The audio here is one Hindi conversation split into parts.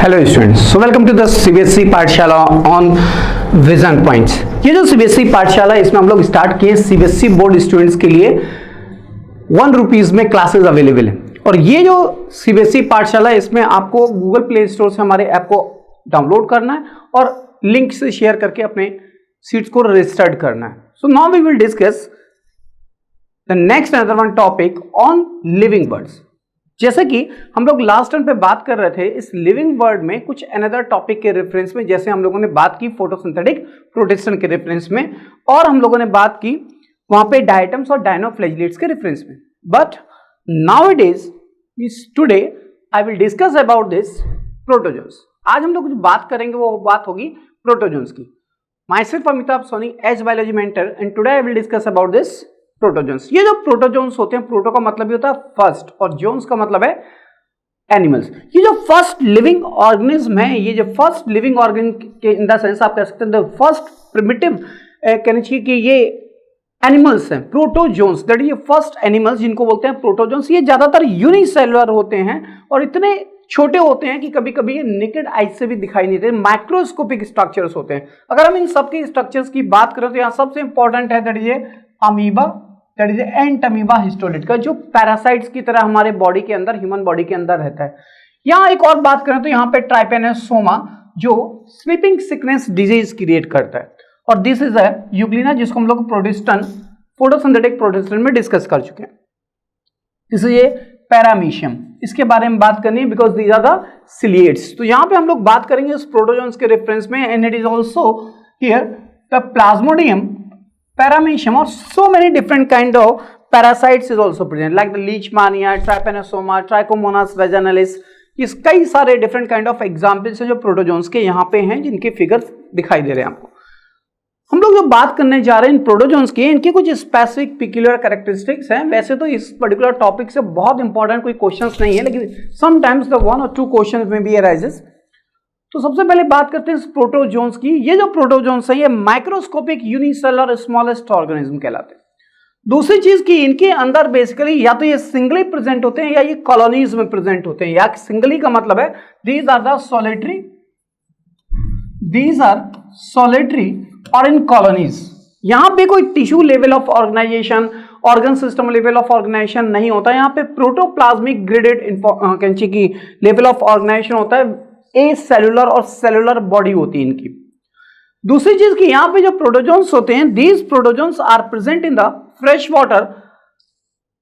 Hello students, so welcome to the CBSE Pathshala on vision points. ये जो सीबीएसई पाठशाला है इसमें हम लोग स्टार्ट किए सीबीएसई बोर्ड स्टूडेंट्स के लिए 1 रुपीज में क्लासेस अवेलेबल है। और ये जो सीबीएसई पाठशाला है इसमें आपको गूगल प्ले स्टोर से हमारे ऐप को डाउनलोड करना है और लिंक से शेयर करके अपने सीट्स को रजिस्टर्ड करना है। So now we will discuss the next another one topic on living birds. जैसे कि हम लोग लास्ट टाइम पे बात कर रहे थे इस लिविंग वर्ड में कुछ अनदर टॉपिक के रेफरेंस में, जैसे हम लोगों ने बात की फोटोसिंथेटिक प्रोटेक्शन के रेफरेंस में, और हम लोगों ने बात की वहां पे डायटम्स और डायनोफ्लैजिलेट्स के रेफरेंस में। But nowadays today I will discuss about this protozoans. आज हम लोग जो बात करेंगे वो बात होगी प्रोटोजोन्स की। Myself Amitabh Soni, as biology mentor, and today I will discuss about this protozoans. ये जो प्रोटोजोन्स होते हैं, प्रोटो का मतलब होता है फर्स्ट और जोन्स का मतलब है एनिमल्स। ये जो फर्स्ट लिविंग ऑर्गेनिज्म है, ये जो फर्स्ट लिविंग ऑर्गेनिज्म के इन द सेंस आप कह सकते हैं फर्स्ट प्रिमिटिव कहना चाहिए कि ये एनिमल्स हैं प्रोटोजोन्स, दैट ये फर्स्ट एनिमल्स जिनको बोलते हैं प्रोटोजोन्स। ये ज्यादातर यूनिसेलुलर होते हैं और इतने छोटे होते हैं कि कभी कभी ये नेकेड आई से भी दिखाई नहीं देते, माइक्रोस्कोपिक स्ट्रक्चर्स होते हैं। अगर हम इन सबके स्ट्रक्चर्स की बात करें तो यहाँ सबसे इंपॉर्टेंट है दैट ये amoeba, that is Entamoeba histolytica, जो पैरासाइट्स की तरह हमारे बॉडी के अंदर, ह्यूमन बॉडी के अंदर रहता है। यहाँ एक और बात करें तो यहाँ पे ट्राइपेनोसोमा जो स्लीपिंग सिकनेस डिजीज क्रिएट करता है, और दिस इज अ यूग्लिना जिसको हम लोग प्रोटिस्टन, फोटोसिंथेटिक प्रोटिस्टन में डिस्कस कर चुके हैं। दिस इज ये पैरामीशियम, इसके बारे में बात करनी है बिकॉज दीज आर द सिलिएट्स। तो यहाँ पे हम लोग बात करेंगे इस प्रोटोजोन्स के रेफरेंस में, and it is also here the Plasmodium, paramecium, or so many different kind of parasites is also present like the leishmania, trypanosoma, trichomonas vaginalis। इस कई सारे different kind of examples हैं जो प्रोटोजोन्स के यहाँ पे हैं, जिनके फिगर्स दिखाई दे रहे हैं आपको। हम लोग जो बात करने जा रहे हैं इन प्रोटोजोन्स की, इनके कुछ स्पेसिफिक पिक्यूलर कैरेक्टरिस्टिक्स हैं। वैसे तो इस पर्टिकुलर टॉपिक से बहुत इंपॉर्टेंट कोई क्वेश्चंस नहीं है, लेकिन समटाइम्स द 1 or 2 क्वेश्चंस में भी अराइजेस। तो सबसे पहले बात करते हैं प्रोटोजोन्स की। ये जो प्रोटोजोन्स है ये माइक्रोस्कोपिक यूनिसेलुलर स्मॉलेस्ट ऑर्गेनिज्म कहलाते हैं। दूसरी चीज की इनके अंदर बेसिकली या तो ये सिंगली प्रेजेंट होते हैं या ये कॉलोनीज में प्रेजेंट होते हैं। या सिंगली का मतलब है these are the solitary, these are solitary, और इन कॉलोनीज। यहां पे कोई tissue level of organisation, organ system level of organisation नहीं होता। यहाँ पे प्रोटोप्लाज्मिक ग्रेडेड की लेवल ऑफ ऑर्गेनाइजेशन होता है। ए सेलुलर और सेलुलर बॉडी होती है इनकी। दूसरी चीज की यहाँ पे जो प्रोटोजोन्स होते हैं, these protozoans are present in the fresh water,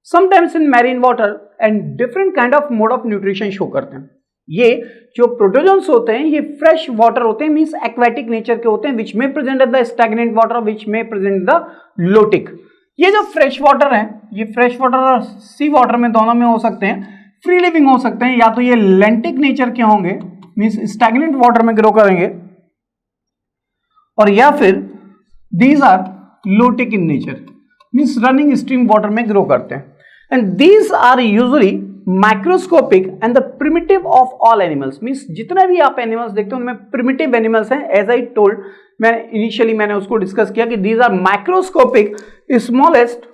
sometimes in marine water, and different kind of mode of nutrition show करते हैं। ये जो प्रोटोजोन्स होते हैं ये फ्रेश वाटर होते हैं, मींस एक्वेटिक नेचर के होते हैं, विच में present in the stagnant water, which में प्रेजेंट इन द लोटिक। ये जो फ्रेश वाटर है, ये फ्रेश वाटर और सी वाटर में दोनों में हो सकते हैं, फ्री लिविंग हो सकते हैं, या तो ये लेंटिक नेचर के होंगे मींस स्टैग्नेंट वाटर में ग्रो करेंगे, और या फिर these are lotic in nature means running stream water में ग्रो करते हैं। And these are usually microscopic and the primitive of all animals, means जितने भी आप एनिमल्स देखते हैं उनमें प्रिमिटिव एनिमल्स हैं। एज आई टोल्ड, मैंने उसको डिस्कस किया कि these are microscopic smallest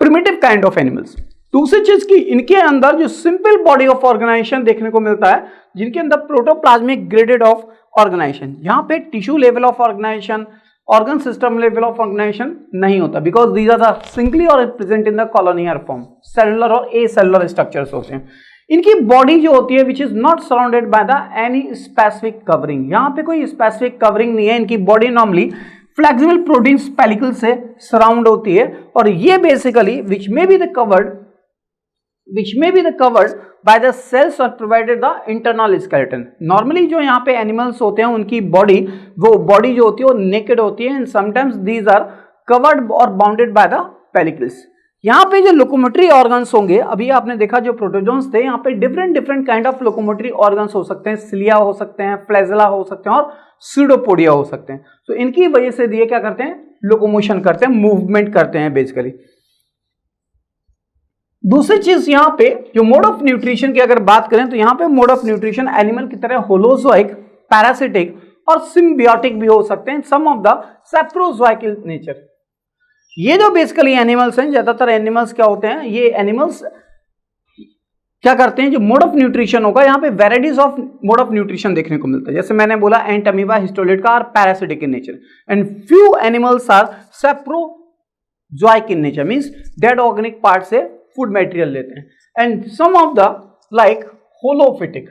primitive kind of animals. दूसरी चीज की इनके अंदर जो सिंपल बॉडी ऑफ ऑर्गेनाइजेशन देखने को मिलता है, जिनके अंदर प्रोटोप्लाज्मिक ग्रेडेड ऑफ ऑर्गेनाइजेशन, यहाँ पे tissue level of organisation, organ system level of organisation नहीं होता, because these are the singly और present in the colonial form, cellular और ए सेलुलर स्ट्रक्चर्स होते हैं। इनकी बॉडी जो होती है विच is not surrounded by the any specific covering, यहाँ पे कोई स्पेसिफिक कवरिंग नहीं है। इनकी body normally flexible protein pellicle से सराउंड होती है, और ये basically which may be the covered by the cells or provided the internal skeleton। Normally जो यहाँ पे एनिमल्स होते हैं उनकी बॉडी, वो बॉडी जो होती है वो नेकेड होती है, and sometimes these are covered और बाउंडेड बाय द पेलिकल्स। यहाँ पे जो लोकोमोटरी ऑर्गन्स होंगे, अभी आपने देखा जो प्रोटोजोन्स थे, यहाँ पे different kind of locomotory organs हो सकते हैं, सिलिया हो सकते हैं, फ्लैजेला हो सकते हैं, और स्यूडोपोडिया हो सकते हैं। तो इनकी वजह से ये क्या करते हैं, लोकोमोशन करते हैं, मूवमेंट करते हैं बेसिकली। दूसरी चीज यहाँ पे जो मोड ऑफ न्यूट्रिशन की अगर बात करें तो यहाँ पे मोड ऑफ न्यूट्रिशन एनिमल की तरह होलोजोइक, पैरासिटिक और सिम्बियोटिक भी हो सकते हैं, सम ऑफ द सेप्रोजोइक नेचर। ये जो बेसिकली एनिमल्स हैं, ज्यादातर एनिमल्स क्या होते हैं, ये एनिमल्स क्या करते हैं, जो मोड ऑफ न्यूट्रिशन होगा, यहाँ पे varieties of mode of nutrition देखने को मिलता है। जैसे मैंने बोला Entamoeba histolytica are parasitic in nature and few animals are saprozoic in nature, means dead organic part से फूड मटेरियल लेते हैं। And some of the like holophytic,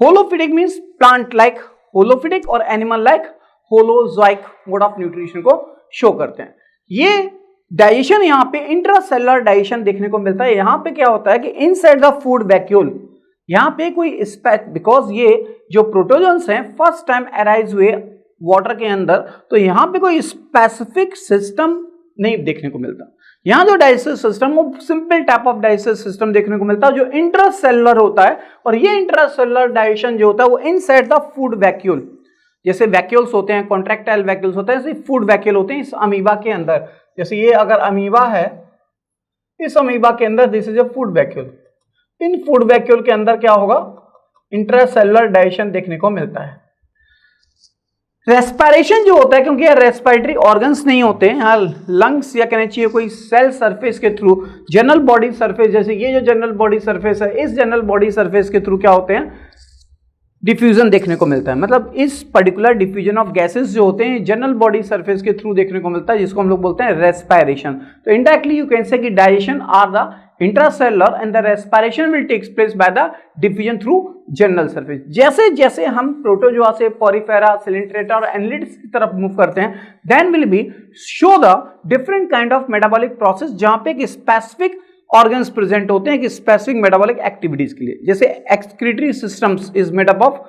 holophytic means plant like holophytic और animal like holozoic mode of nutrition को शो करते हैं। ये डाइजेशन यहाँ पे इंट्रासेलुलर डाइजेशन देखने को मिलता है। यहाँ पे क्या होता है कि इनसाइड द फूड वैक्यूल यहाँ पे कोई बिकॉज ये जो प्रोटोजोन्स हैं फर्स्ट टाइम अराइज हुए वाटर के अंदर, तो यहाँ पे कोई स्पेसिफिक सिस्टम नहीं देखने को मिलता। यहाँ जो डाइजेस्टिव सिस्टम वो simple type of digestive system देखने को मिलता है जो इंट्रासेलुलर होता है, और ये इंट्रासेलुलर डाइजेशन जो होता है वो इनसाइड द फूड वैक्यूल, जैसे वैक्यूल्स होते हैं, कॉन्ट्रैक्टाइल वैक्यूल्स होते हैं, जैसे फूड वैक्यूल होते हैं इस अमीबा के अंदर। जैसे ये अगर अमीबा है, इस अमीबा के अंदर this is a food vacuole, in food vacuole के अंदर क्या होगा, इंट्रासेलुलर डाइजेशन देखने को मिलता है। रेस्पिरेशन जो होता है, क्योंकि ये रेस्पिरेटरी ऑर्गन्स नहीं होते हैं, यहाँ लंग्स या कहना चाहिए कोई सेल सरफेस के थ्रू जनरल बॉडी सरफेस, जैसे ये जो जनरल बॉडी सरफेस है, इस जनरल बॉडी सरफेस के थ्रू क्या होते हैं, डिफ्यूजन देखने को मिलता है। मतलब इस पर्टिकुलर डिफ्यूजन ऑफ गैसेस जो होते हैं जनरल बॉडी सरफेस के थ्रू देखने को मिलता है, जिसको हम लोग बोलते हैं रेस्पिरेशन। तो indirectly you can say that digestion are the intracellular and the respiration will takes place by the diffusion through general surface. जैसे जैसे हम प्रोटोजोआ से पोरिफेरा, सिलिंट्रेटा और एनालिटिक्स की तरफ मूव करते हैं, then will be show the different kind of metabolic process, जहां पे एक स्पेसिफिक ऑर्गन्स प्रेजेंट होते हैं कि स्पेसिफिक मेटाबॉलिक एक्टिविटीज के लिए। जैसे excretory systems is made up of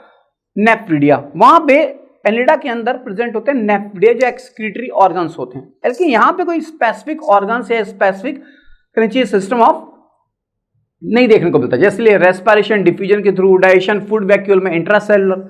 nephridia, वहां पे एनिलिडा के अंदर प्रेजेंट होते हैं नेफ्रिडिया जो एक्सक्रीटरी ऑर्गन्स होते हैं। लेकिन यहां पे कोई स्पेसिफिक ऑर्गन्स या स्पेसिफिक सिस्टम ऑफ नहीं देखने को मिलता, जैसे रेस्पिरेशन, डिफ्यूजन के थ्रू, डाइजेशन, फूड वैक्यूल में इंट्रासेलुलर।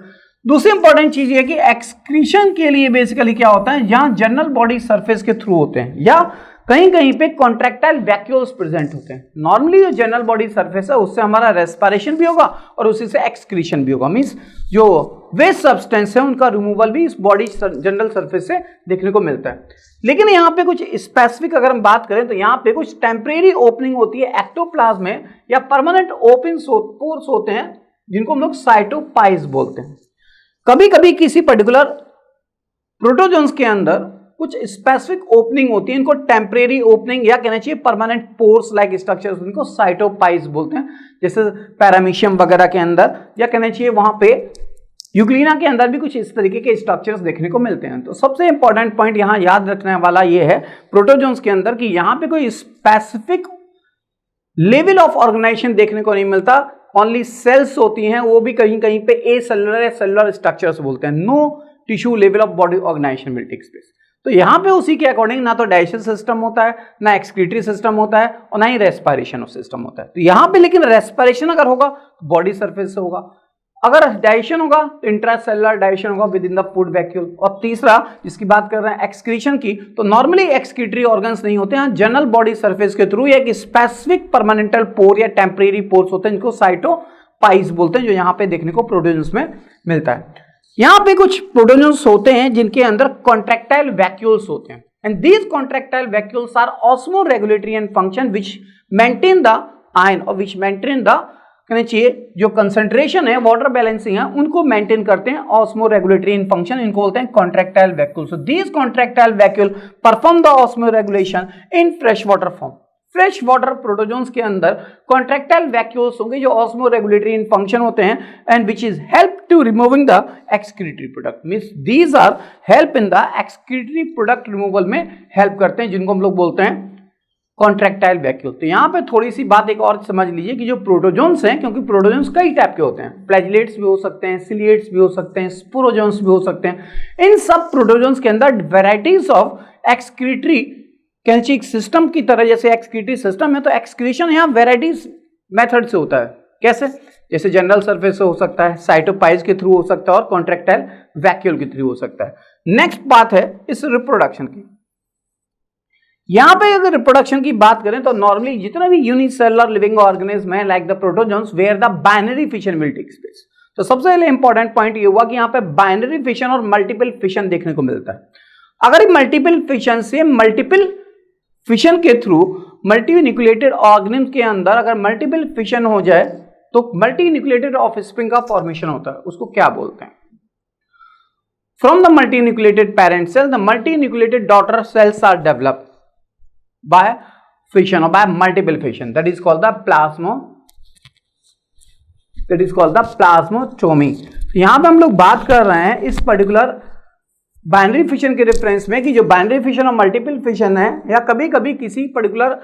दूसरी इंपॉर्टेंट चीज ये कि एक्सक्रीशन के लिए बेसिकली क्या होता है, जहां जनरल बॉडी सरफेस के थ्रू होते हैं या कहीं कहीं पे कॉन्ट्रैक्टाइल वैक्यूल्स प्रेजेंट होते हैं। नॉर्मली जो जनरल बॉडी सरफेस है उससे हमारा रेस्पिरेशन भी होगा और उसी से एक्सक्रीशन भी होगा, मींस जो वेस्ट सब्सटेंस है उनका रिमूवल भी इस बॉडी जनरल सरफेस से देखने को मिलता है। लेकिन यहाँ पे कुछ स्पेसिफिक अगर हम बात करें तो यहाँ पे कुछ टेम्परेरी ओपनिंग होती है एक्टोप्लाज्म में, या परमानेंट ओपन पोर्स होते हैं जिनको हम लोग साइटोपाइज बोलते हैं। कभी कभी किसी पर्टिकुलर प्रोटोजोन्स के अंदर कुछ स्पेसिफिक ओपनिंग होती है, इनको टेम्परेरी ओपनिंग या कहना चाहिए परमानेंट पोर्स लाइक स्ट्रक्चर्स, इनको साइटोपाइज बोलते हैं। जैसे पैरामीशियम वगैरह के अंदर या कहना चाहिए वहां पे यूग्लिना के अंदर भी कुछ इस तरीके के स्ट्रक्चर्स देखने को मिलते हैं। तो सबसे इंपॉर्टेंट पॉइंट यहां याद रखने वाला ये है प्रोटोजोन्स के अंदर कि यहां पे कोई स्पेसिफिक लेवल ऑफ ऑर्गेनाइजेशन देखने को नहीं मिलता, ओनली सेल्स होती हैं, वो भी कहीं कहीं पे ए सेलुलर या सेलुलर स्ट्रक्चर्स बोलते हैं। No tissue level of body organization will take place. तो यहां पे उसी के अकॉर्डिंग ना तो डाइजेशन सिस्टम होता है, ना एक्सक्रीटरी सिस्टम होता है, और ना ही रेस्पिरेशन सिस्टम होता है। तो यहां पे लेकिन रेस्पिरेशन अगर होगा तो बॉडी सरफेस से होगा, अगर डाइजेशन होगा तो इंट्रासेलुलर डाइजेशन होगा with in the food vacuole. और तीसरा जिसकी बात कर रहे हैं एक्सक्रीशन की, तो नॉर्मली एक्सक्रीटरी ऑर्गन्स नहीं होते हैं, जनरल बॉडी सरफेस के थ्रू एक स्पेसिफिक परमानेंटल पोर या टेम्परेरी पोर्स होते हैं जिनको साइटोपाइज बोलते हैं, जो यहां पे देखने को प्रोटोजोन्स में मिलता है। यहां पे कुछ प्रोटोजोन्स होते हैं जिनके अंदर कॉन्ट्रैक्टाइल वैक्यूल्स होते हैं, and these contractile vacuoles are osmoregulatory in function which maintain the ion और विच मेंटेन द कहना चाहिए जो कंसंट्रेशन है, वाटर बैलेंसिंग है, उनको मेंटेन करते हैं ऑस्मो रेगुलेटरी इन फंक्शन, इनको बोलते हैं contractile vacuole. So these contractile vacuole perform the osmo regulation in fresh water form. Fresh water protozoans के अंदर कॉन्ट्रैक्टाइल वैक्यूल्स होंगे जो ऑस्मो रेगुलेटरी इन फंक्शन होते हैं, and which is help to removing the excretory product, means these are help in the excretory product removal में हेल्प करते हैं, जिनको हम लोग बोलते हैं कॉन्ट्रैक्टाइल वैक्यूल। तो यहां पे थोड़ी सी बात एक और समझ लीजिए कि जो प्रोटोजोन्स हैं, क्योंकि प्रोटोजोन्स कई टाइप के होते हैं, फ्लैजिलेट्स भी हो सकते हैं, सिलिएट्स भी हो सकते हैं, स्पोरोजोन्स भी हो सकते हैं। इन सब प्रोटोजोन्स के अंदर वेराइटीज ऑफ एक्सक्रीटरी कैंचिक सिस्टम की तरह, जैसे एक्सक्रीटरी सिस्टम है तो एक्सक्रीशन यहाँ वेराइटीज मेथड से होता है। कैसे? जैसे जनरल सरफेस से हो सकता है, साइटोपाइज के थ्रू हो सकता है, और कॉन्ट्रैक्टाइल वैक्यूल के थ्रू हो सकता है। नेक्स्ट बात है इस रिप्रोडक्शन की। यहां पे अगर रिप्रोडक्शन की बात करें तो नॉर्मली जितने भी यूनिसेलुलर लिविंग ऑर्गेनिज्म है like the protozoans where the binary fission will take place. तो सबसे पहले इंपॉर्टेंट पॉइंट ये हुआ कि यहाँ पे बाइनरी फिशन और मल्टीपल फिशन देखने को मिलता है। अगर मल्टीपल फिशन से मल्टीपल फिशन के थ्रू मल्टीन्यूक्लिएटेड ऑर्गेनिज्म के अंदर अगर मल्टीपल फिशन हो जाए तो मल्टीन्यूक्लिएटेड ऑफस्प्रिंग का फॉर्मेशन होता है, उसको क्या बोलते हैं? From the multinucleated parent cell the multinucleated daughter cells are developed by fission or by multiple fission, that is called the plasmastomy. यहां पे हम लोग बात कर रहे हैं इस पर्टिकुलर बाइनरी फिशन के रेफरेंस में कि जो बाइनरी फिशन और मल्टीपल फिशन है, या कभी कभी किसी पर्टिकुलर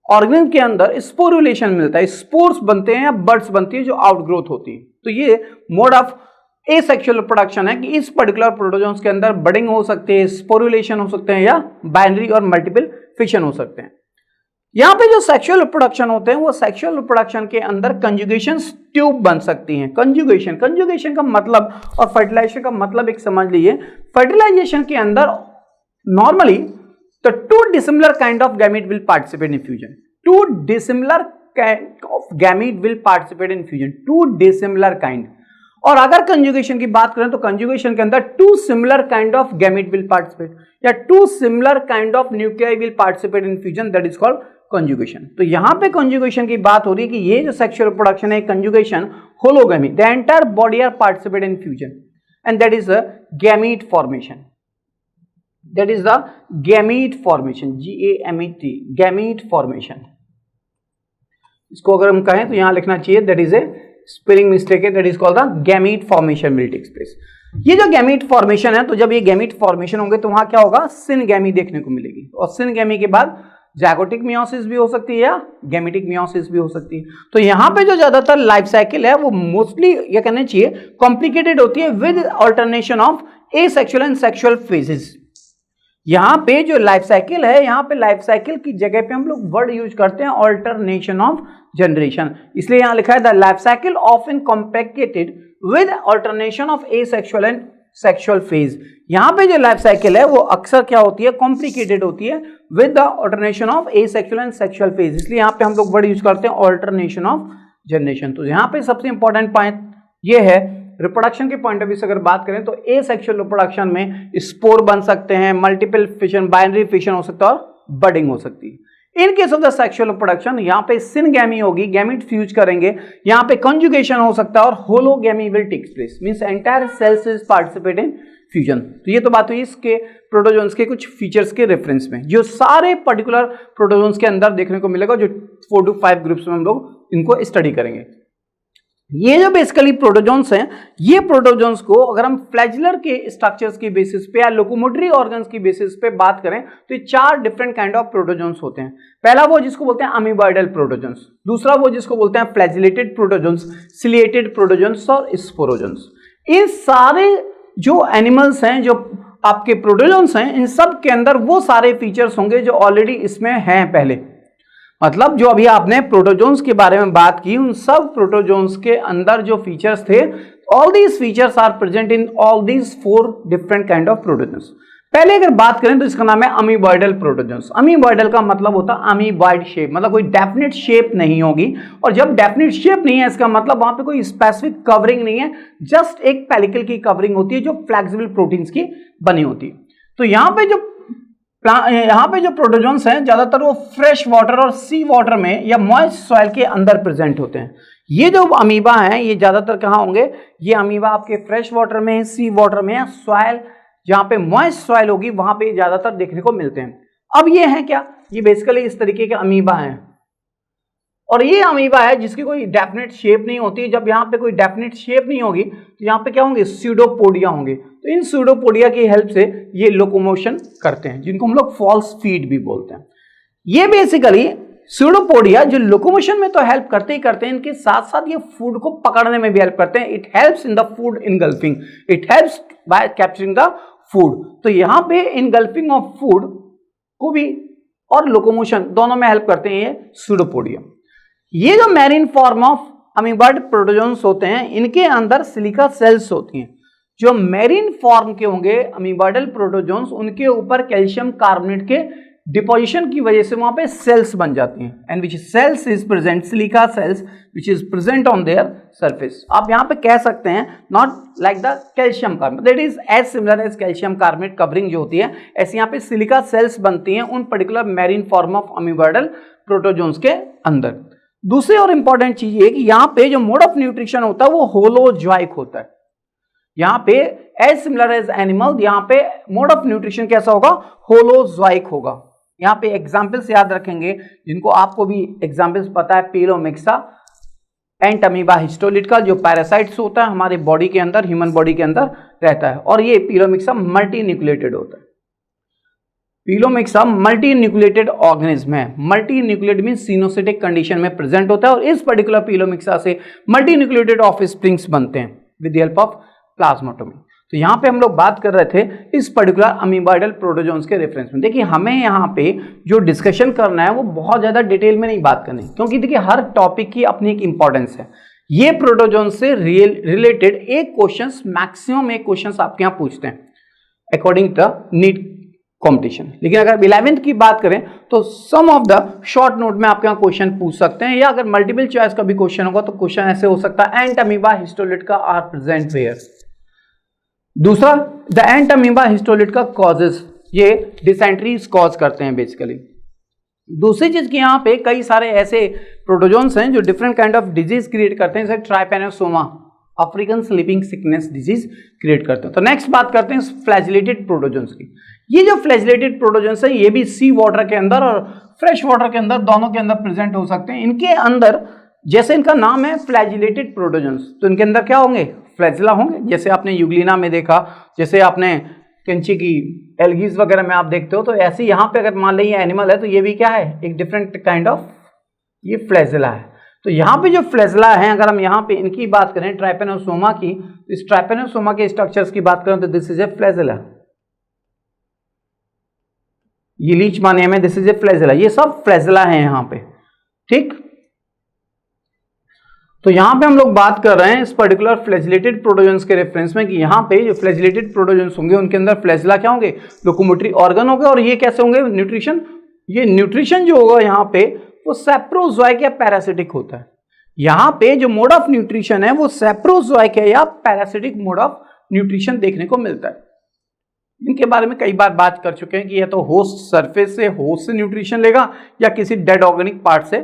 ऑर्गेनिज्म के अंदर स्पोरुलेशन मिलता है, स्पोर्स बनते हैं या बर्ड्स बनती है जो आउटग्रोथ होती है। तो ये मोड ऑफ एसेक्सुअल रिप्रोडक्शन है कि इस पर्टिकुलर प्रोटोजोन्स के अंदर बडिंग हो सकती है, स्पोरुलेशन हो सकते हैं, या बाइनरी और मल्टीपल फिशन हो सकते हैं। यहां पे जो सेक्सुअल रिप्रोडक्शन होते हैं वो सेक्सुअल रिप्रोडक्शन के अंदर कंजुगेशन ट्यूब बन सकती हैं। कंजुगेशन का मतलब और फर्टिलाइजेशन का मतलब एक समझ लीजिए। फर्टिलाइजेशन के अंदर normally the two dissimilar kind of gamete will participate in fusion. To dissimilar of gamete will participate in fusion, to dissimilar kind. और अगर कंजुगेशन की बात करें तो कंजुगेशन के अंदर two similar kind of gamete will participate, या two similar kind of nuclei will participate in fusion, that is called conjugation. तो यहां पे कंजुगेशन की बात हो रही है कि ये जो सेक्सुअल रिप्रोडक्शन है, conjugation, hologamy, the entire body are participate in fusion and that is the gamete formation, that is the gamete formation, GAMET, gamete formation. इसको अगर हम कहें तो यहां लिखना चाहिए that is a spelling mistake है, that is called the gamete formation will take place. ये जो गैमीट फॉर्मेशन है, तो जब ये गैमीट फॉर्मेशन होंगे तो वहां क्या होगा, सिनगैमी देखने को मिलेगी, और सिनगैमी के बाद जाइगोटिक मियोसिस भी हो सकती है या गैमेटिक मियोसिस भी हो सकती है। तो यहां पे जो ज्यादातर लाइफ साइकिल है वो मोस्टली ये कहना चाहिए कॉम्प्लिकेटेड होती है with alternation of asexual and sexual phases. यहां पे जो लाइफ साइकिल है, यहां पे लाइफ साइकिल की जगह पे हम लोग वर्ड यूज करते हैं अल्टरनेशन ऑफ जनरेशन, इसलिए यहां लिखा है the life cycle often complicated with alternation of asexual and sexual phase. यहां पे जो लाइफ साइकिल है वो अक्सर क्या होती है, कॉम्प्लिकेटेड होती है with the alternation of asexual and sexual phase, इसलिए यहां पे हम लोग वर्ड यूज करते हैं अल्टरनेशन ऑफ जनरेशन। तो यहां पे सबसे इंपॉर्टेंट पॉइंट ये है, रिप्रोडक्शन के पॉइंट ऑफ व्यू से अगर बात करें तो एसेक्सुअल रिप्रोडक्शन में स्पोर बन सकते हैं, मल्टीपल फिशन, बाइनरी फिशन हो सकता है और बडिंग हो सकती है। इन case of the sexual reproduction यहाँ पे सिनगैमी होगी, गैमीट फ्यूज करेंगे, यहाँ पे कंजुगेशन हो सकता है और hologamy will take place, means entire cells is participate in fusion. तो ये तो बात हुई इसके प्रोटोजोन्स के कुछ फीचर्स के रेफरेंस में, जो सारे पर्टिकुलर प्रोटोजोन्स के अंदर देखने को मिलेगा, जो 4 to 5 ग्रुप्स में हम लोग इनको स्टडी करेंगे। ये जो बेसिकली प्रोटोजोन्स हैं, ये प्रोटोजोन्स को अगर हम फ्लैजिलर के स्ट्रक्चर्स की बेसिस पे या लोकोमोटरी ऑर्गन्स की बेसिस पे बात करें तो ये 4 डिफरेंट काइंड ऑफ प्रोटोजोन्स होते हैं। पहला वो जिसको बोलते हैं अमीबॉइडल प्रोटोजोन्स, दूसरा वो जिसको बोलते हैं फ्लैजिलेटेड प्रोटोजोन्स, सिलिएटेड प्रोटोजोन्स और स्पोरोजोन्स। इन सारे जो एनिमल्स हैं, जो आपके प्रोटोजोन्स हैं, इन सब के अंदर वो सारे फीचर्स होंगे जो ऑलरेडी इसमें हैं पहले। मतलब जो अभी आपने प्रोटोजोन्स के बारे में बात की, उन सब प्रोटोजोन्स के अंदर जो फीचर्स थे, all these features are present in all these 4 different kind of protozoans. पहले अगर बात करें तो इसका नाम है अमीबॉइडल प्रोटोजोन्स। अमीबॉइडल का मतलब होता है अमीबॉइड शेप, मतलब कोई डेफिनेट शेप नहीं होगी, और जब डेफिनेट शेप नहीं है इसका मतलब वहां पे कोई स्पेसिफिक कवरिंग नहीं है, जस्ट एक पेलिकल की कवरिंग होती है जो फ्लेक्सिबल प्रोटीन्स की बनी होती है। तो यहाँ पे जो प्रोटोजोन्स हैं ज्यादातर वो फ्रेश वाटर और सी वाटर में या मॉइस्ट सॉइल के अंदर प्रेजेंट होते हैं। ये जो अमीबा हैं ये ज्यादातर कहाँ होंगे, ये अमीबा आपके फ्रेश वाटर में, सी वाटर में, या सॉइल जहां पे मॉइस्ट सॉइल होगी वहां पे ज्यादातर देखने को मिलते हैं। अब ये है क्या, ये बेसिकली इस तरीके के अमीबा हैं, और ये अमीबा है जिसकी कोई डेफिनेट शेप नहीं होती। जब यहाँ पे कोई डेफिनेट शेप नहीं होगी तो यहाँ पे क्या होंगे, स्यूडोपोडिया होंगे। तो इन स्यूडोपोडिया की हेल्प से ये लोकोमोशन करते हैं, जिनको हम लोग फॉल्स फीट भी बोलते हैं। ये बेसिकली स्यूडोपोडिया जो लोकोमोशन में तो हेल्प करते ही करते हैं, इनके साथ साथ ये फूड को पकड़ने में भी हेल्प करते हैं। It helps in the food engulfing, it helps bye capturing the food. तो यहाँ पे इनगल्फिंग ऑफ फूड को भी और लोकोमोशन दोनों में हेल्प करते हैं ये स्यूडोपोडिया। ये जो marine form of amoeboid protozoans होते हैं, इनके अंदर सिलिका सेल्स होती हैं। जो मैरीन फॉर्म के होंगे अमीबॉइडल प्रोटोजोन्स, उनके ऊपर कैल्शियम कार्बोनेट के डिपोजिशन की वजह से वहां पे सेल्स बन जाती हैं, and which cells is present, silica cells which is present on their surface. आप यहाँ पे कह सकते हैं not like the calcium carbonate, that is as similar as calcium carbonate covering जो होती है, ऐसे यहाँ पे सिलिका सेल्स बनती हैं उन particular marine form of amoeboidal protozoans के अंदर। दूसरी और इंपॉर्टेंट चीज ये कि यहाँ पे जो मोड ऑफ न्यूट्रिशन होता है वो होलोजॉइक होता है। यहाँ पे एज सिमिलर एज एनिमल, यहाँ पे मोड ऑफ न्यूट्रिशन कैसा होगा, होलोजॉइक होगा। यहाँ पे एग्जाम्पल्स याद रखेंगे जिनको आपको भी एग्जाम्पल्स पता है, पीलोमिक्सा, एंट अमीबा हिस्टोलिट का जो पैरासाइट्स होता है हमारे बॉडी के अंदर, ह्यूमन बॉडी के अंदर रहता है, और ये पीलोमिक्सा मल्टी न्यूक्लिएटेड होता है। पीलोमिक्सा मल्टी न्यूक्लिएटेड ऑर्गेनिज्म है, मल्टी न्यूक्लिएटेड मींस सिनोसिटिक कंडीशन में प्रेजेंट होता है, और इस पर्टिकुलर पीलोमिक्सा से मल्टी न्यूक्लिएटेड ऑफस्प्रिंग्स बनते हैं with the help of plasmotomy. तो यहाँ पे हम लोग बात कर रहे थे इस पर्टिकुलर अमीबॉइडल प्रोटोजोन्स के रेफरेंस में। देखिए हमें यहाँ पे जो डिस्कशन करना है वो बहुत ज्यादा डिटेल में नहीं बात करनी, क्योंकि देखिए हर टॉपिक की अपनी एक इंपॉर्टेंस है। ये प्रोटोजोन से रिलेटेड एक क्वेश्चन, मैक्सिमम एक क्वेश्चन आपके यहाँ पूछते हैं अकॉर्डिंग टू नीट कॉम्पिटिशन। लेकिन अगर 11th की बात करें तो सम ऑफ द शॉर्ट नोट में आपके यहाँ क्वेश्चन पूछ सकते हैं, या अगर मल्टीपल चॉइस का भी क्वेश्चन होगा तो क्वेश्चन ऐसे हो सकता है, एंट अमीबा हिस्टोलिट का आर प्रेजेंट वेयर। दूसरा, द एंट अमीबा हिस्टोलिट का कॉजेस, ये डिसेंट्रीज कॉज करते हैं बेसिकली। दूसरी चीज कि यहाँ पे कई सारे ऐसे प्रोटोजोन्स हैं जो different kind of disease create करते हैं, जैसे Trypanosoma, African sleeping sickness disease create करते हैं। तो नेक्स्ट बात करते हैं फ्लैजिलेटेड प्रोटोजोन्स की। ये जो फ्लैजिलेटेड प्रोटोजोन्स है ये भी सी वाटर के अंदर और फ्रेश वाटर के अंदर, दोनों के अंदर प्रेजेंट हो सकते हैं। इनके अंदर, जैसे इनका नाम है फ्लैजिलेटेड प्रोटोजोन्स, तो इनके अंदर क्या होंगे, फ्लैजिला होंगे, जैसे आपने यूग्लिना में देखा, जैसे आपने कंची की एल्गीज वगैरह में आप देखते हो। तो ऐसे यहाँ पे अगर मान लीजिए एनिमल है तो ये भी क्या है, एक डिफरेंट काइंड ऑफ ये फ्लैजिला है। तो यहाँ पे जो फ्लैजिला है, अगर हम यहाँ पे इनकी बात करें ट्राइपेनोसोमा की, तो इस ट्राइपेनोसोमा के स्ट्रक्चर्स की बात करें तो दिस इज ए फ्लैजिला, ये लीचमानिया में दिस इज ए फ्लैजिला, ये सब फ्लैजिला है यहाँ पे, ठीक। तो यहाँ पे हम लोग बात कर रहे हैं इस पर्टिकुलर फ्लैजिलेटेड प्रोटोजोन्स के रेफरेंस में कि यहाँ पे जो फ्लैजिलेटेड प्रोटोजोन्स होंगे उनके अंदर फ्लैजिला क्या होंगे, लोकोमोटरी ऑर्गन होंगे, और ये कैसे होंगे, न्यूट्रिशन, ये न्यूट्रिशन जो होगा यहाँ पे वो सैप्रोजोइक या पैरासिटिक होता है। यहाँ पे जो मोड ऑफ न्यूट्रिशन है वो सैप्रोजोइक है या पैरासिटिक मोड ऑफ न्यूट्रिशन देखने को मिलता है। इनके बारे में कई बार बात कर चुके हैं कि यह तो होस्ट सरफेस से, होस्ट से न्यूट्रिशन लेगा या किसी डेड ऑर्गेनिक पार्ट से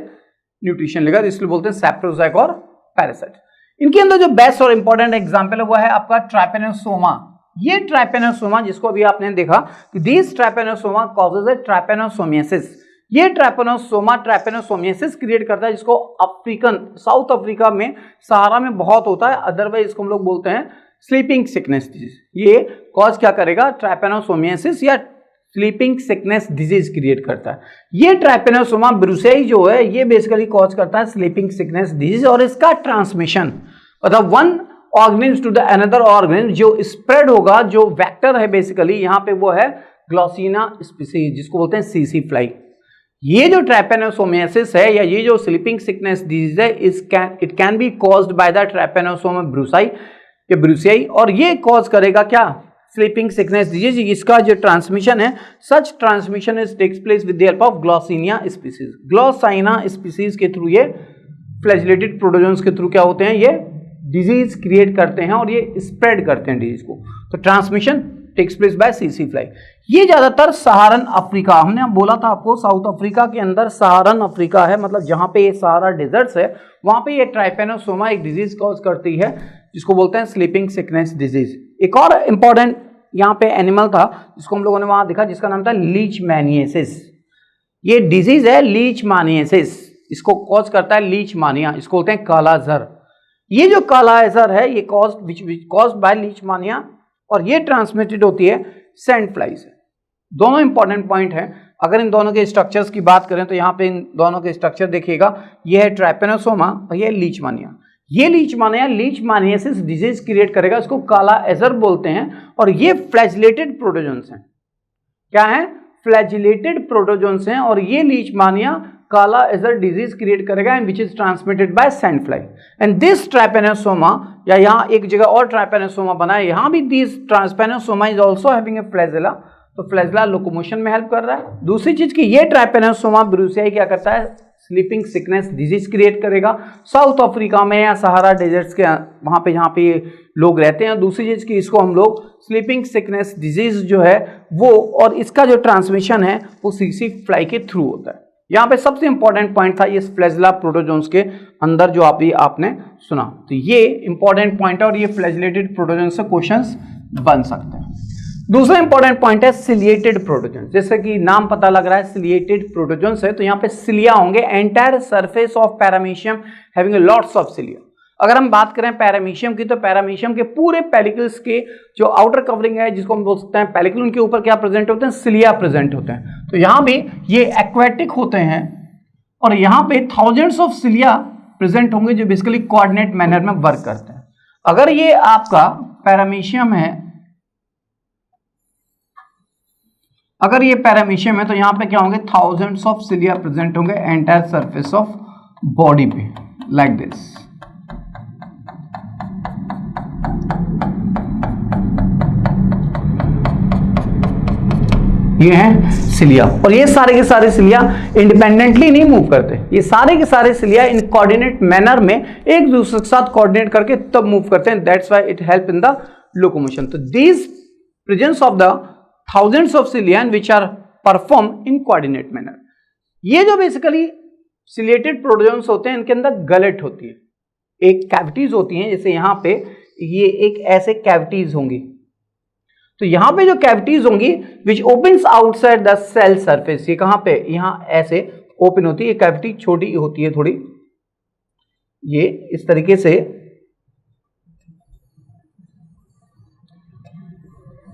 न्यूट्रिशन लेगा, इसलिए बोलते हैं सैप्रोजोइक और पैरासाइट। इनके अंदर जो बेस्ट और इंपॉर्टेंट एग्जांपल है वो है आपका ट्राइपेनोसोमा। ये ट्राइपेनोसोमा जिसको अभी आपने देखा कि दिस ट्राइपेनोसोमा कॉजेज ए ट्राइपेनोसोमियासिस, ये ट्राइपेनोसोमा ट्राइपेनोसोमियासिस क्रिएट करता है, जिसको अफ्रीकन, साउथ अफ्रीका में, सहारा में बहुत होता है, अदरवाइज इसको हम लोग बोलते हैं स्लीपिंग सिकनेस डिजीज। ये कॉज क्या करेगा, ट्राइपेनोसोमियासिस या स्लीपिंग सिकनेस डिजीज क्रिएट करता है। ये ट्राइपेनोसोमा ब्रुसेई जो है ये बेसिकली कॉज करता है स्लीपिंग सिकनेस डिजीज, और इसका ट्रांसमिशन मतलब one organism to the another organism जो स्प्रेड होगा, जो वेक्टर है बेसिकली यहाँ पे वो है ग्लॉसिना स्पीसीज, जिसको बोलते हैं सीसी फ्लाई। ये जो ट्राइपेनोसोमियासिस है या ये जो स्लीपिंग सिकनेस डिजीज है, it can be caused by the Trypanosoma brucei या ब्रुसेई, और ये कॉज करेगा क्या, स्लीपिंग सिकनेस डिजीज। इसका जो ट्रांसमिशन है, such transmission is takes place with the help of Glossina species, Glossina species के थ्रू, ये फ्लैजिलेटेड प्रोटोजोन्स के थ्रू क्या होते हैं, ये डिजीज क्रिएट करते हैं और ये स्प्रेड करते हैं डिजीज को। तो ट्रांसमिशन टेक्स प्लेस बाय सीसी फ्लाई। ये ज्यादातर सहारन अफ्रीका, हमने बोला था आपको साउथ अफ्रीका के अंदर सहारन अफ्रीका है, मतलब जहां पे ये सहारा डेजर्ट्स है वहां पे ये ट्राइपेनोसोमा एक डिजीज कॉज करती है जिसको बोलते हैं स्लीपिंग सिकनेस डिजीज। एक और इंपॉर्टेंट यहाँ पे एनिमल था जिसको हम लोगों ने वहां देखा, जिसका नाम था लीचमैनियासिस। ये डिजीज है लीचमानियासिस, इसको कॉज करता है लीचमानिया, इसको बोलते हैं काला जर। ये जो काला जर है ये कॉज बाय लीचमानिया, और ये ट्रांसमिटेड होती है सैंड फ्लाई से। दोनों इंपॉर्टेंट पॉइंट है। अगर इन दोनों के स्ट्रक्चर्स की बात करें तो यहाँ पे इन दोनों के स्ट्रक्चर देखिएगा, ये है ट्राइपेनोसोमा और ये लीचमानिया। ये लीचमानियासिस डिजीज क्रिएट करेगा, इसको काला एजर बोलते हैं, और ये फ्लैजिलेटेड प्रोटोजोन्स हैं। क्या है, फ्लैजिलेटेड प्रोटोजोन्स हैं, और ये लीचमानिया काला एजर डिजीज क्रिएट करेगा and which is transmitted by sand fly. And this Trypanosoma, या यहाँ एक जगह और ट्राइपेनोसोमा बना है, यहाँ भी this Trypanosoma is also having a flagella. तो फ्लैजेला लोकोमोशन में हेल्प कर रहा है। दूसरी चीज कि ये ट्राइपेनोसोमा ब्रूसियाई क्या करता है, स्लीपिंग सिकनेस डिजीज क्रिएट करेगा साउथ अफ्रीका में या सहारा डेजर्ट्स के वहां पे जहां पे लोग रहते हैं। दूसरी चीज कि इसको हम लोग स्लीपिंग सिकनेस डिजीज जो है वो, और इसका जो ट्रांसमिशन है वो सीसी फ्लाई के थ्रू होता है। यहाँ पे सबसे इंपॉर्टेंट पॉइंट था ये फ्लैजेला प्रोटोजोन्स के अंदर जो आपने सुना, तो ये इंपॉर्टेंट पॉइंट है और ये फ्लैजिलेटेड प्रोटोजोन्स से क्वेश्चंस बन सकते हैं। दूसरा इंपॉर्टेंट पॉइंट है सिलिएटेड प्रोटोजोन्स। जैसे कि नाम पता लग रहा है सिलिएटेड प्रोटोजोन्स है, तो यहाँ पे सिलिया होंगे, entire surface of paramecium having lots of cilia. अगर हम बात करें पैरामीशियम की, तो पैरामीशियम के पूरे पेलिकल्स के जो आउटर कवरिंग है जिसको हम बोल सकते हैं पेलिकल, उनके ऊपर क्या प्रेजेंट होते हैं, सिलिया प्रेजेंट होते हैं। तो यहां भी ये एक्वेटिक होते हैं और यहां पे थाउजेंड्स ऑफ सिलिया प्रेजेंट होंगे जो बेसिकली कोऑर्डिनेट मैनर में वर्क करते हैं। अगर ये आपका पैरामीशियम है, अगर ये पैरामीशियम है तो यहां पे क्या होंगे, थाउजेंड्स ऑफ सिलिया प्रेजेंट होंगे एंटायर सरफेस ऑफ बॉडी पे, लाइक दिस। ये हैं सिलिया, और ये सारे के सारे सिलिया इंडिपेंडेंटली नहीं मूव करते, ये सारे के सारे सिलिया इन कोऑर्डिनेट मैनर में एक दूसरे के साथ कोऑर्डिनेट करके तब मूव करते हैं। That's why it help in the locomotion. तो this presence of the thousands of cilia which are perform in coordinate manner. ये जो बेसिकली सिलिएटेड प्रोटोजोन्स होते हैं, इनके अंदर गलेट होती है, एक कैविटीज होती हैं, जैसे यहां पे ये एक ऐसे कैविटीज होंगी, तो यहां पे जो कैविटीज होंगी which opens outside the cell surface, ये कहां पे, यहां ऐसे ओपन होती है, ये कैविटी छोटी होती है थोड़ी, ये इस तरीके से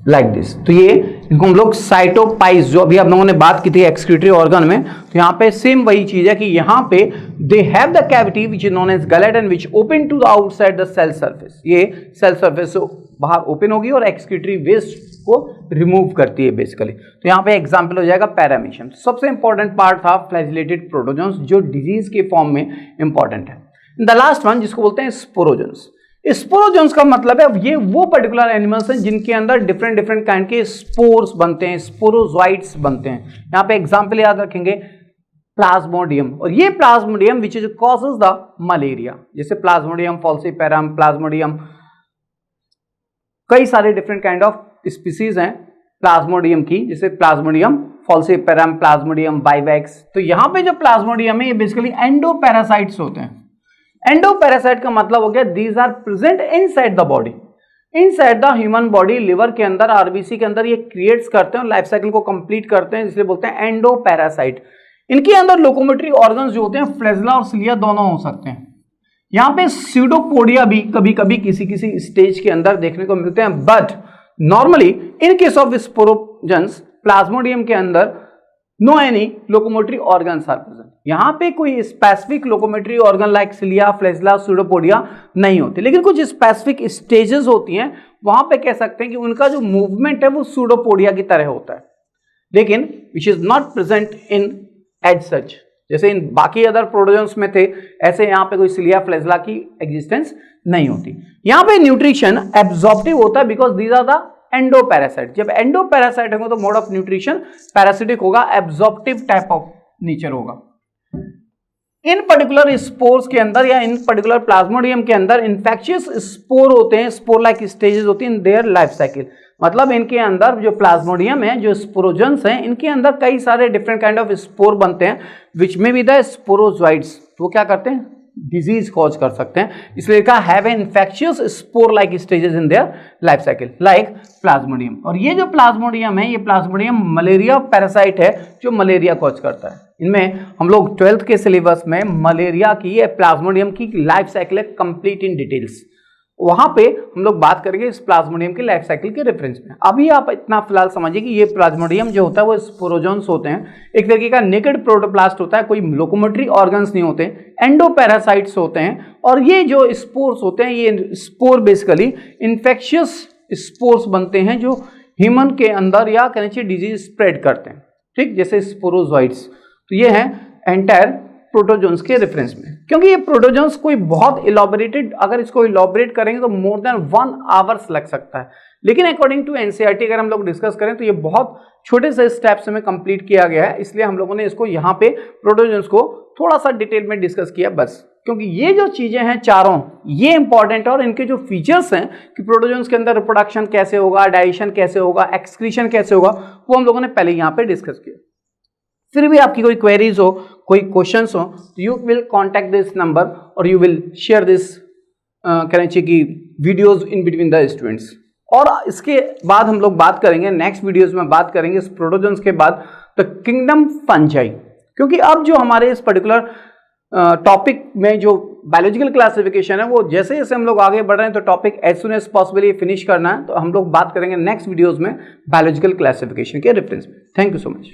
लाइक दिस। तो ये इनको हम लोग साइटोपाइज, जो अभी आप लोगों ने बात की थी एक्सक्रीटरी ऑर्गन में, तो यहां पे सेम वही चीज है कि यहां पे they have the cavity which is known as gullet and which open to the outside the cell surface. ये सेल सरफेस से बाहर ओपन होगी और एक्सक्रीटरी वेस्ट को रिमूव करती है बेसिकली। तो यहां पे एग्जांपल हो जाएगा पैरामीशियम। सबसे इंपॉर्टेंट पार्ट था फ्लैजिलेटेड प्रोटोजोन्स जो डिजीज के फॉर्म में इंपॉर्टेंट है। द लास्ट वन जिसको बोलते हैं स्पोरोजोन्स। स्पोरोजोन्स का मतलब है ये वो पर्टिकुलर एनिमल्स हैं जिनके अंदर डिफरेंट डिफरेंट काइंड के स्पोर्स बनते हैं, स्पोरोजोइट्स बनते हैं। यहां पे एग्जांपल याद रखेंगे प्लाज्मोडियम, और ये Plasmodium which is causes the malaria, जैसे प्लाज्मोडियम फॉल्सीपेरम, प्लाज्मोडियम, कई सारे डिफरेंट काइंड ऑफ स्पीसीज हैं प्लाज्मोडियम की, जैसे प्लाज्मोडियम फॉल्सीपेरम, प्लाज्मोडियम वाइवेक्स। तो यहां पे जो प्लाज्मोडियम है ये बेसिकली एंडोपैरासाइट्स होते हैं। एंडोपैरासाइट का मतलब हो गया these are present inside the body, inside the human body, liver के अंदर, आरबीसी के अंदर ये क्रिएट्स करते हैं, लाइफ साइकिल को कंप्लीट करते हैं, इसलिए बोलते हैं एंडोपैरासाइट। इनके अंदर लोकोमोटरी ऑर्गन्स जो होते हैं फ्लैजेला और सिलिया दोनों हो सकते हैं। यहां पे स्यूडोपोडिया भी कभी कभी किसी किसी स्टेज के अंदर देखने को मिलते हैं, but normally in case of sporozoans Plasmodium के अंदर no any locomotory organs are present. यहां पे कोई specific locomotory organ like cilia, flagella, pseudopodia नहीं होती, लेकिन कुछ स्पेसिफिक स्टेजेस होती हैं, वहां पे कह सकते हैं कि उनका जो मूवमेंट है वो स्यूडोपोडिया की तरह होता है, लेकिन which is not present in as such, जैसे इन बाकी अदर प्रोटोजोन्स में थे ऐसे यहां पे कोई सिलिया, फ्लैजेला की एग्जिस्टेंस नहीं होती। यहां पे न्यूट्रिशन एब्जॉर्प्टिव होता है because these are the endoparasite. जब एंडोपैरासाइट होगा तो मोड ऑफ न्यूट्रिशन पैरासिटिक होगा, एब्जॉर्प्टिव टाइप ऑफ नेचर होगा। इन पर्टिकुलर स्पोर्स के अंदर या इन पर्टिकुलर प्लाज्मोडियम के अंदर इन्फेक्शियस स्पोर होते हैं, स्पोर लाइक स्टेजेस होती हैं इन देयर लाइफ साइकिल। मतलब इनके अंदर जो प्लाज्मोडियम है, जो स्पोरोजन्स हैं, इनके अंदर कई सारे डिफरेंट काइंड ऑफ स्पोर बनते हैं विच में बी द स्पोरोजोइट्स। वो क्या करते हैं, डिजीज कॉज कर सकते हैं, इसलिए कहा have a infectious spore like stages in their life cycle like Plasmodium. और ये जो प्लाज्मोडियम है, ये प्लाज्मोडियम मलेरिया पैरासाइट है जो मलेरिया कॉज करता है। इनमें हम लोग 12th के सिलेबस में मलेरिया की या प्लाज्मोडियम की लाइफ साइकिल है कंप्लीट इन डिटेल्स, वहां पे हम लोग बात करेंगे इस प्लाज्मोडियम की लाइफ साइकिल के रेफरेंस में। अभी आप इतना फिलहाल समझिए कि ये प्लाज्मोडियम जो होता है वो स्पोरोजोन्स होते हैं, एक तरीके का नेकेड प्रोटोप्लास्ट होता है, कोई लोकोमोटरी ऑर्गन्स नहीं होते, एंडोपैरासाइट्स होते हैं। और ये जो स्पोर्स होते हैं, ये स्पोर बेसिकली इन्फेक्शियस स्पोर्स बनते हैं जो ह्यूमन के अंदर या कहना चाहिए डिजीज स्प्रेड करते हैं, ठीक, जैसे स्पोरोजोइट्स। तो ये है एंटायर प्रोटोजोन्स के रेफरेंस में। क्योंकि ये प्रोटोजोन्स कोई बहुत इलॉबरेटेड, अगर इसको इलॉबरेट करेंगे तो मोर देन 1 आवर्स लग सकता है, लेकिन अकॉर्डिंग टू एनसीईआरटी अगर हम लोग डिस्कस करें तो ये बहुत छोटे से स्टेप्स में कंप्लीट किया गया है, इसलिए हम लोगों ने इसको यहाँ पे प्रोटोजोन्स को थोड़ा सा डिटेल में डिस्कस किया बस, क्योंकि ये जो चीजें हैं चारों ये इंपॉर्टेंट है और इनके जो फीचर्स हैं कि प्रोटोजोन्स के अंदर रिप्रोडक्शन कैसे होगा, डाइजेशन कैसे होगा, एक्सक्रीशन कैसे होगा, वो हम लोगों ने पहले यहाँ पे डिस्कस किया। फिर भी आपकी कोई क्वेरीज हो, कोई क्वेश्चंस हो, तो you will contact this number और यू विल शेयर दिस कहना चाहिए कि videos in between the students. और इसके बाद हम लोग बात करेंगे नेक्स्ट वीडियोज में, बात करेंगे इस प्रोटोजोन्स के बाद द किंगडम फंजाई, क्योंकि अब जो हमारे इस पर्टिकुलर टॉपिक में जो बायोलॉजिकल क्लासिफिकेशन है वो जैसे जैसे हम लोग आगे बढ़ रहे हैं तो topic as soon as possible ये फिनिश करना है, तो हम लोग बात करेंगे नेक्स्ट वीडियोज में बायोलॉजिकल क्लासिफिकेशन के रेफरेंस में। Thank you so much.